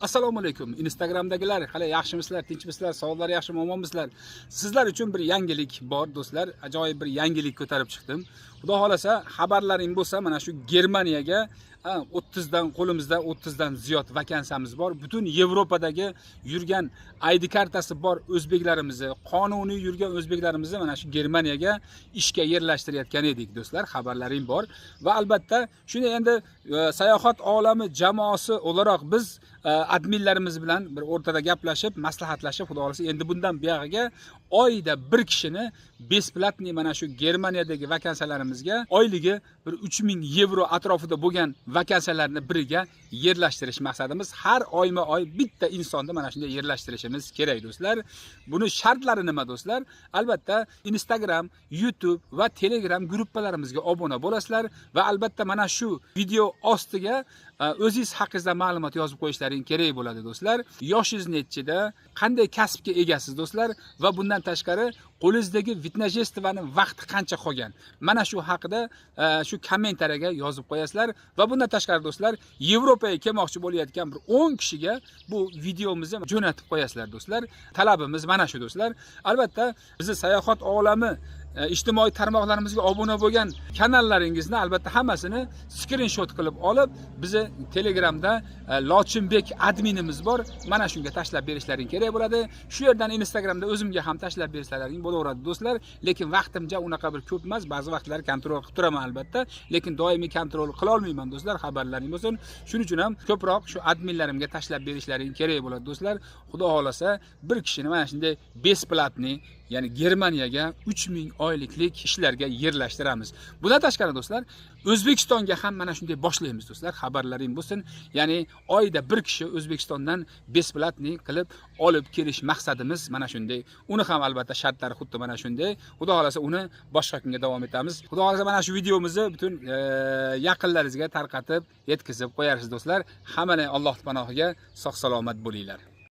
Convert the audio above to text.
Assalomu alaykum. Instagramdagilar, qalay yaxshimisizlar, tinchmisizlar, sog'liqlar yaxshimi, omonmisizlar? Sizlar uchun bir yangilik bor, do'stlar. Ajoyib bir yangilik ko'tarib chiqdim. Xudo xolasa, xabarlaring bo'lsa, mana shu Germaniyaga 30 dan qo'limizda 30 dan ziyod vakansiyamiz bor. Butun Yevropadagi yurgan ID kartasi bor o'zbeklarimizni, qonuniy yurgan o'zbeklarimizni mana shu Germaniyaga ishga yerlashtirayotgan edik, do'stlar. Xabarlaring bor va albatta, shuni endi sayohat olami jamoasi o'laroq biz adminlarimiz bilan bir o'rtada gaplashib, maslahatlashib, xudo xolasa endi bundan buyog'iga oyda bir kishini besplatniy mana shu Germaniyadagi vakansiyalarimizga oyligi bir 3000 yevro atrofida bo'lgan vakansiyalarni biriga yerlashtirish maqsadimiz. Har oyma-oy bitta insonni mana shunday yerlashtirishimiz kerak, do'stlar. Buni shartlari nima, do'stlar? Albatta, Instagram, YouTube va Telegram gruppalarimizga obuna bo'lasizlar va albatta mana shu video ostiga o'zingiz haqingizda ma'lumot yozib qo'yishlaring kerak bo'ladi, do'stlar. Yoshingiz nechida, qanday kasbga egasiz, do'stlar, va bundan tashqari qo'lingizdagi vitnajestvani vaqti qancha qolgan. Mana shu haqida shu kommentariyaga yozib qo'yasizlar va bundan tashqari, do'stlar, Yevropaga kelmoqchi bo'layotgan bir 10 kishiga bu videomizni jo'natib qo'yasizlar, do'stlar. Talabimiz mana shu, do'stlar. Albatta, bizni sayohat olami ijtimoiy tarmoqlarimizga obuna bo'lgan kanallaringizni albatta hammasini screenshot qilib olib, bizni Telegramda Lochinbek adminimiz bor. Mana shunga tashlab berishlaring kerak bo'ladi. Shu yerdan Instagramda o'zimga ham tashlab berishlaring bo'laveradi, do'stlar. Lekin vaqtimja unaqa bir ko'p emas. Ba'zi vaqtlar kontrol qilib turaman albatta, lekin doimiy kontrol qila olmayman, do'stlar. Xabarlaring bo'lsin. Shuning uchun ham ko'proq shu adminlarimga tashlab berishlaring kerak bo'ladi, do'stlar. Xudo xolasa bir kishini mana shunday besplatniy, ya'ni Germaniyaga 3000 oyliklik ishlarga yerlashtiramiz. Bundan tashqari, do'stlar, O'zbekistonga ham mana shunday boshlaymiz, do'stlar. Xabarlaring bo'lsin. Ya'ni oyda bir kishi O'zbekistondan besplatniy qilib olib kelish maqsadimiz mana shunday. Uni ham albatta shartlari xuddi mana shunday. Xudo xolasa uni boshqa kunga davom etamiz. Xudo xolasa mana shu videomizni butun yaqinlaringizga tarqatib, yetkazib qo'yarsiz, do'stlar. Hammaning Alloh panohiga sog' salomat bo'linglar.